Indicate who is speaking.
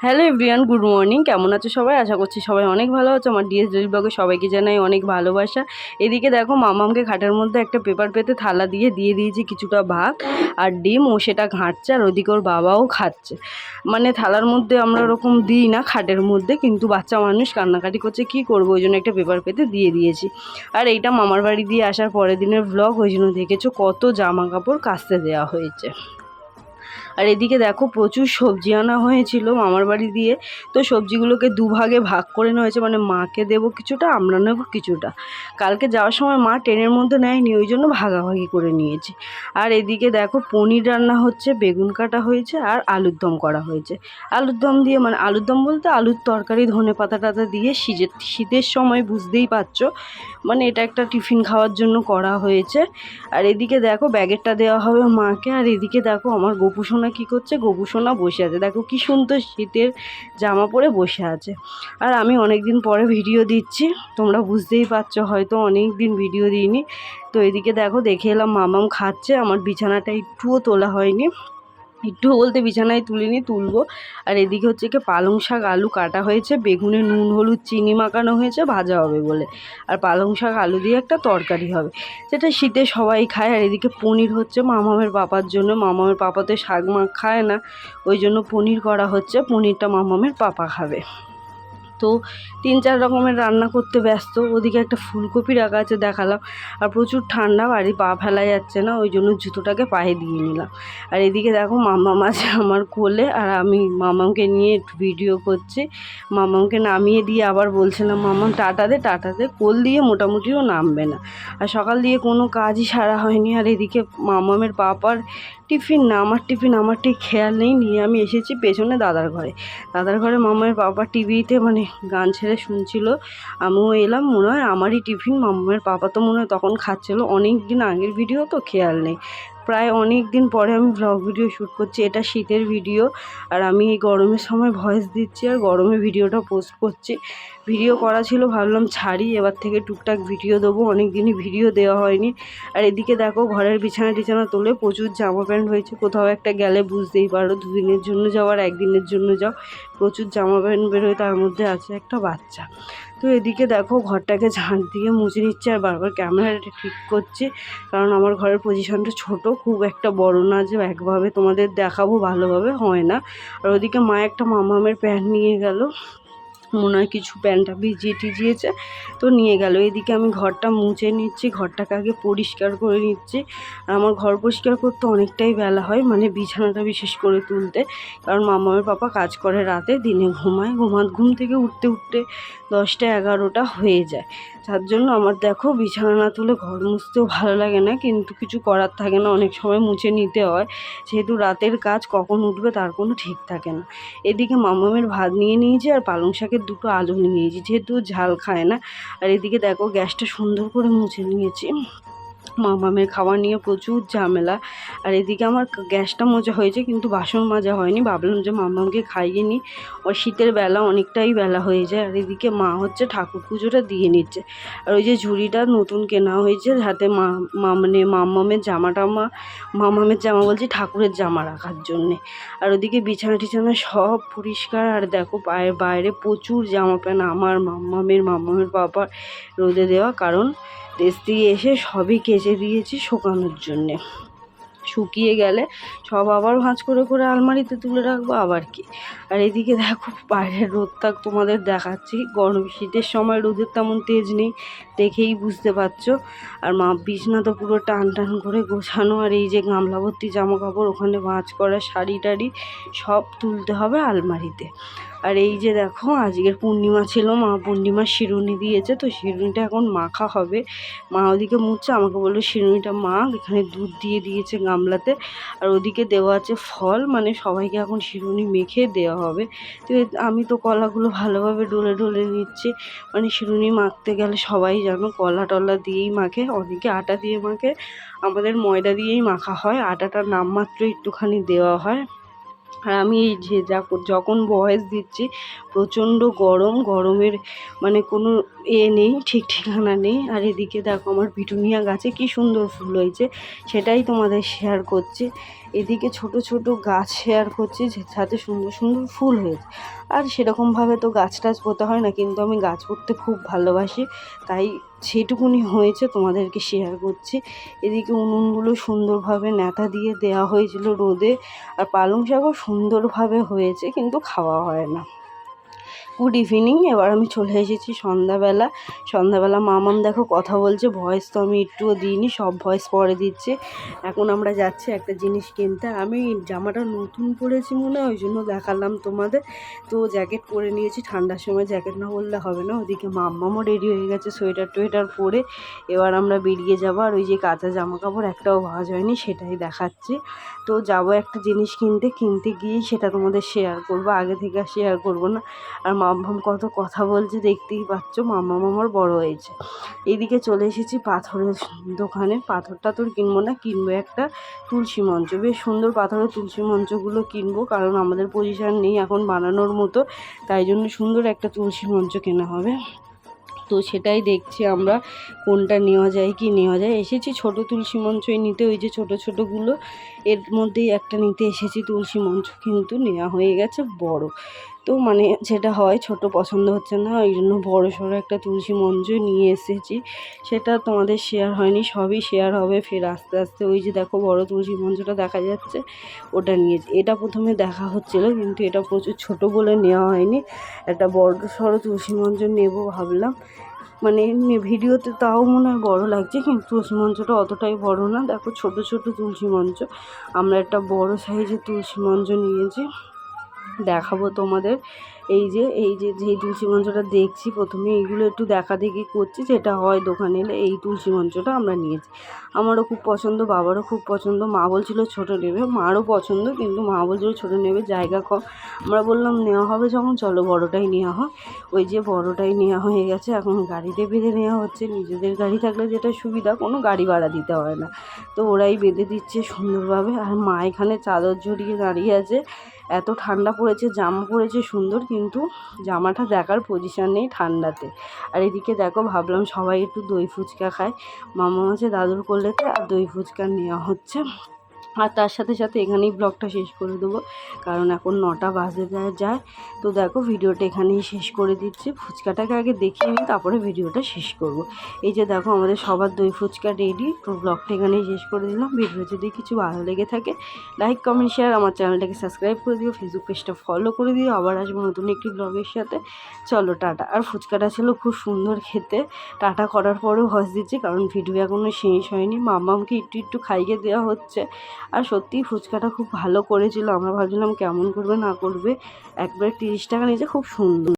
Speaker 1: Hello everyone, good morning. কেমন আছো সবাই? আশা করছি সবাই অনেক ভালো আছো। আমার ডিএস ডেলি ব্লগে সবাইকে জানাই অনেক ভালোবাসা। এদিকে দেখো মামামকে খাটের মধ্যে একটা পেপার পেতে থালা দিয়ে দিয়েছি কিছুটা ভাত আর ডিম, ও সেটা ঘাঁটছে আর ওদিকে ওর বাবাও খাচ্ছে। মানে থালার মধ্যে আমরা ওরকম দিই না খাটের মধ্যে, কিন্তু বাচ্চা মানুষ কান্নাকাটি করছে, কি করবো, ওই জন্য একটা পেপার পেতে দিয়ে দিয়েছি। আর এইটা মামার বাড়ি দিয়ে আসার পরের দিনের ব্লগ, ওই জন্য দেখেছো কত জামা কাপড় কাচতে দেওয়া হয়েছে। আর এদিকে দেখো প্রচুর সবজি আনা হয়েছিল মামার বাড়ি দিয়ে, তো সবজিগুলোকে দুভাগে ভাগ করে নেওয়া হয়েছে, মানে মাকে দেবো কিছুটা, আমরা নেবো কিছুটা। কালকে যাওয়ার সময় মা ট্রেনের মধ্যে নেয়নি, ওই জন্য ভাগাভাগি করে নিয়েছি। আর এদিকে দেখো পনির রান্না হচ্ছে, বেগুন কাটা হয়েছে আর আলুর দম করা হয়েছে। আলুর দম দিয়ে, মানে আলুর দম বলতে আলুর তরকারি ধনে পাতা টাতা দিয়ে, শীতের সময় বুঝতেই পারছো, মানে এটা একটা টিফিন খাওয়ার জন্য করা হয়েছে। আর এদিকে দেখো ব্যাগেরটা দেওয়া হবে মাকে। আর এদিকে দেখো আমার গোপু সোনা কী করছে, গোপু সোনা বসে আছে, দেখো কি সুন্দর শীতের জামা পরে বসে আছে। আর আমি অনেক দিন পরে ভিডিও দিচ্ছি, তোমরা বুঝতেই পারছো হয়তো অনেক দিন ভিডিও দিইনি। তো এদিকে দেখো দেখে এলাম মামাম খাচ্ছে, আমার বিছানাটা একটুও তোলা হয়নি, একটু বলতে বিছানায় তুলিনি, তুলবো। আর এদিকে হচ্ছে কি পালং শাক আলু কাটা হয়েছে, বেগুনে নুন হলুদ চিনি মাখানো হয়েছে, ভাজা হবে বলে। আর পালং শাক আলু দিয়ে একটা তরকারি হবে, যেটা শীতে সবাই খায়। আর এদিকে পনির হচ্ছে মামামের পাপার জন্য, মামামের পাপা তো শাক মাখ খায় না, ওই জন্য পনির করা হচ্ছে, পনিরটা মামামের পাপা খাবে। তো 3-4 রকমের রান্না করতে ব্যস্ত। ওদিকে একটা ফুলকপি রাখা আছে দেখালাম। আর প্রচুর ঠান্ডা, বাড়ি পা ফেলা যাচ্ছে না, ওই জন্য জুতোটাকে পায়ে দিয়ে নিলাম। আর এদিকে দেখো মামাম আছে আমার কোলে, আর আমি মামামকে নিয়ে একটু ভিডিও করছি। মামামকে নামিয়ে দিয়ে আবার বলছিলাম মামাম টাটা দে টাটা দে, কোল দিয়ে মোটামুটিও নামবে না। আর সকাল দিয়ে কোনো কাজই সারা হয়নি। আর এদিকে মামামের পাপার টিফিন না আমার টিফিন, আমার ঠিক খেয়াল নেই, নিয়ে আমি এসেছি পেছনে দাদার ঘরে। দাদার ঘরে মামামের পাপা টিভিতে মানে গান ছেড়ে শুনছিল, আমিও এলাম, মনে হয় আমারই টিফিন। মামামের পাপা তো মনে হয় তখন খাচ্ছিলো, অনেক দিন আগের ভিডিও তো খেয়াল নেই, প্রায় অনেক দিন পরে আমি ব্লগ ভিডিও শ্যুট করছি। এটা শীতের ভিডিও, আর আমি এই গরমের সময় ভয়েস দিচ্ছি আর গরমে ভিডিওটা পোস্ট করছি। ভিডিও করা ছিল, ভাবলাম ছাড়ি, এবার থেকে টুকটাক ভিডিও দেবো, অনেক দিনই ভিডিও দেওয়া হয়নি। আর এদিকে দেখো ঘরের বিছানা টিছানা তোলে, প্রচুর জামা প্যান্ট হয়েছে, কোথাও একটা গেলে বুঝতেই পারো 2 দিনের জন্য যাও আর 1 দিনের জন্য যাও, প্রচুর জামা প্যান্ট বেরোয়, তার মধ্যে আছে একটা বাচ্চা। তো এদিকে দেখো ঘরটাকে ঝাঁট দিয়ে মুছে নিচ্ছে, আর বারবার ক্যামেরাটা ঠিক করছি, কারণ আমার ঘরের পজিশনটা ছোট, খুব একটা বড় না যে একভাবে তোমাদের দেখাবো ভালোভাবে, হয় না। আর ওদিকে মা একটা মামামের প্যান্ট নিয়ে গেল, মনে হয় কিছু প্যান্টটা ভিজিয়ে টিজিয়েছে, তো নিয়ে গেল। এদিকে আমি ঘরটা মুছে নিচ্ছি, ঘরটাকে আগে পরিষ্কার করে নিচ্ছি। আর আমার ঘর পরিষ্কার করতে অনেকটাই বেলা হয়, মানে বিছানাটা বিশেষ করে তুলতে, কারণ মামার পাপা কাজ করে রাতে, দিনে ঘুমায়, ঘুম থেকে উঠতে উঠতে 10টা-11টা হয়ে যায়, যার জন্য আমার দেখো বিছানা না তুলে ঘর মুছতেও ভালো লাগে না, কিন্তু কিছু করার থাকে না, অনেক সময় মুছে নিতে হয়, যেহেতু রাতের কাজ, কখন উঠবে তার কোনো ঠিক থাকে না। এদিকে মামামের ভাত নিয়ে নিয়েছি, আর পালং শাকের 2টো আলু নিয়ে নিয়েছি, যেহেতু ঝাল খায় না। আর এদিকে দেখো গ্যাসটা সুন্দর করে মুছে নিয়েছি, মামামের খাওয়া নিয়ে প্রচুর ঝামেলা। আর এদিকে আমার গ্যাসটা মোছা হয়েছে, কিন্তু বাসন মাজা হয়নি, ভাবলাম যে মামামকে খাইয়ে নিই, ওই শীতের বেলা অনেকটাই বেলা হয়ে যায়। আর এদিকে মা হচ্ছে ঠাকুর পুজোটা দিয়ে নিচ্ছে। আর ওই যে ঝুড়িটা নতুন কেনা হয়েছে, যাতে মানে মামামের জামা বলছি, ঠাকুরের জামা রাখার জন্যে। আর ওদিকে বিছানা টিছানা সব পরিষ্কার। আর দেখো বাইরে প্রচুর জামা প্যান্ট আমার, মামামের বাবার রোদে দেওয়া, কারণ দেশ দিয়ে এসে সবই কেচে দিয়েছি শুকানোর জন্যে। শুকিয়ে গেলে সব আবার ভাঁজ করে করে আলমারিতে তুলে রাখবো, আবার কি। আর এদিকে দেখো বাইরের রোদটা তোমাদের দেখাচ্ছি, গরম শীতের সময় রোদের তেমন তেজ নেই, দেখেই বুঝতে পারছো। আর বিছনা তো পুরো টান টান করে গোছানো, আর এই যে গামলা ভর্তি জামা কাপড়, ওখানে ভাঁজ করা শাড়ি টাড়ি সব তুলতে হবে আলমারিতে। আর এই যে দেখো আজকের পূর্ণিমা ছিল, মা পূর্ণিমার শিরুনি দিয়েছে, তো শিরুনিটা এখন মাখা হবে। মা ওদিকে মুছছে, আমাকে বললো শিরুনিটা মাখ, এখানে দুধ দিয়ে দিয়েছে গামলাতে, আর ওদিকে দেওয়া আছে ফল, মানে সবাইকে এখন শিরুনি মেখে দেওয়া হবে। তো আমি তো কলাগুলো ভালোভাবে ডলে ডলে নিচ্ছি, মানে শিরুনি মাখতে গেলে সবাই জানো কলা টলা দিয়েই মাখে, অনেকে আটা দিয়ে মাখে, আমাদের ময়দা দিয়েই মাখা হয়, আটাটার নামমাত্র একটুখানি দেওয়া হয়। আর আমি এই যে যখন ভয়েস দিচ্ছি, প্রচণ্ড গরমের মানে কোনো নেই, ঠিক ঠিকানা নেই। আর এদিকে দেখো আমার পিটুনিয়া গাছে কি সুন্দর ফুল হয়েছে, সেটাই তোমাদের শেয়ার করছি। এদিকে ছোট ছোট গাছ শেয়ার করছি যাতে সুন্দর সুন্দর ফুল হয়েছে। আর সেরকমভাবে তো গাছ টাছ পোতা হয় না, কিন্তু আমি গাছ পুঁততে খুব ভালোবাসি, তাই সেটুকুনি হয়েছে তোমাদেরকে শেয়ার করছি। এদিকে উনুনগুলো সুন্দরভাবে ন্যাতা দিয়ে দেওয়া হয়েছিল রোদে, আর পালং শাকও সুন্দরভাবে হয়েছে, কিন্তু খাওয়া হয় না। Good evening. এবার আমি চলে এসেছি সন্ধ্যাবেলা মামাম দেখো কথা বলছে, ভয়েস তো আমি একটুও দিইনি, সব ভয়েস পরে দিচ্ছে। এখন আমরা যাচ্ছি একটা জিনিস কিনতে। আমি জামাটা নতুন পরেছি মনে হয়, ওই জন্য দেখালাম তোমাদের। তো জ্যাকেট পরে নিয়েছি, ঠান্ডার সময় জ্যাকেট না পরলে হবে না। ওদিকে মাম্মামও রেডি হয়ে গেছে সোয়েটার টোয়েটার পরে। এবার আমরা বেরিয়ে যাবো। আর ওই যে কাঁচা জামা কাপড় একটাও ভাঁজ হয়নি, সেটাই দেখাচ্ছি। তো যাবো একটা জিনিস কিনতে গিয়েই সেটা তোমাদের শেয়ার করবো, আগে থেকে আর শেয়ার করবো না। আর মাম্মাম কত কথা বলছে দেখতেই পাচ্ছ, মাম্মাম আমার বড় হয়েছে। এইদিকে চলে এসেছি পাথরের দোকানে। পাথর টাথর কিনবো না, কিনবো একটা তুলসী মঞ্চ। বেশ সুন্দর পাথরের তুলসী মঞ্চগুলো কিনবো, কারণ আমাদের পজিশন নেই এখন বানানোর মতো, তাই জন্য সুন্দর একটা তুলসী মঞ্চ কেনা হবে। তো সেটাই দেখছি আমরা কোনটা নেওয়া যায় কি নেওয়া যায়। এসেছি ছোট তুলসী মঞ্চই নিতে, ওই যে ছোট ছোটোগুলো, এর মধ্যেই একটা নিতে এসেছি তুলসী মঞ্চ, কিন্তু নেওয়া হয়ে গেছে বড়। তো মানে যেটা হয় ছোট পছন্দ হচ্ছে না, ওই জন্য বড় সড়ো একটা তুলসী মঞ্চ নিয়ে এসেছি। সেটা তোমাদের শেয়ার হয়নি, সবই শেয়ার হবে ফের আস্তে আস্তে। ওই যে দেখো বড় তুলসী মঞ্চটা দেখা যাচ্ছে, ওটা নিয়েছি। এটা প্রথমে দেখা হচ্ছিলো, কিন্তু এটা প্রচুর ছোট বলে নেওয়া হয়নি। একটা বড় সড়ো তুলসী মঞ্চ নেবো ভাবলাম। মানে ভিডিওতে তাও মনে হয় বড়ো লাগছে, কিন্তু তুলসী মঞ্চটা অতটাই বড় না। দেখো ছোট ছোট তুলসী মঞ্চ, আমরা একটা বড় সাইজের তুলসী মঞ্চ নিয়েছি, দেখাবো তোমাদের। যেই তুলসী মঞ্চটা দেখছি প্রথমে, এইগুলো একটু দেখা দেখি করছি, যেটা হয় দোকানে এলে। এই তুলসী মঞ্চটা আমরা নিয়েছি, আমারও খুব পছন্দ, বাবারও খুব পছন্দ। মা বলছিল ছোট নেবে, মারও পছন্দ, কিন্তু মা বলছিল ছোট নেবে, জায়গা কম। আমরা বললাম নেওয়া হবে যখন চলো বড়টাই নেওয়া হয়। ওই যে বড়টাই নেওয়া হয়ে গেছে, এখন গাড়িতে বেঁধে নেওয়া হচ্ছে। নিজেদের গাড়ি থাকলে যেটা সুবিধা, কোনো গাড়ি ভাড়া দিতে হয় না, তো ওরাই বেঁধে দিচ্ছে সুন্দরভাবে। আর মা এখানে চাদর জড়িয়ে দাঁড়িয়ে আছে, এত ঠান্ডা পড়েছে, জামা পড়েছে সুন্দর, কিন্তু জামাটা দেখার পজিশন নেই ঠান্ডাতে। আর এদিকে দেখো ভাবলাম সবাই একটু দই ফুচকা খায়, মামা আছে দাদুর কোলেতে, আর দই ফুচকা নেওয়া হচ্ছে। আর তার সাথে সাথে এখানেই ব্লগটা শেষ করে দেবো, কারণ এখন 9টা বাজে যায়। তো দেখো ভিডিওটা এখানেই শেষ করে দিচ্ছি। ফুচকাটাকে আগে দেখিয়ে নিই, তারপরে ভিডিওটা শেষ করব। এই যে দেখো আমাদের সবার দই ফুচকা রেডি। তো ব্লগটা এখানেই শেষ করে দিলাম। ভিডিও যদি কিছু ভালো লেগে থাকে, লাইক কমেন্ট শেয়ার, আমার চ্যানেলটাকে সাবস্ক্রাইব করে দিও, ফেসবুক পেজটা ফলো করে দিও। আবার আসবো নতুন একটি ব্লগের সাথে। চলো টাটা। আর ফুচকাটা ছিল খুব সুন্দর খেতে। টাটা করার পরেও হস দিচ্ছি, কারণ ভিডিও এখনও শেষ হয়নি। মাম্মামকে একটু একটু খাইয়ে দেওয়া হচ্ছে। আর সত্যিই ফুচকাটা খুব ভালো করেছিল, আমরা ভাবছিলাম কেমন করবে না করবে। একবার 30 টাকা নিয়েছে, খুব সুন্দর।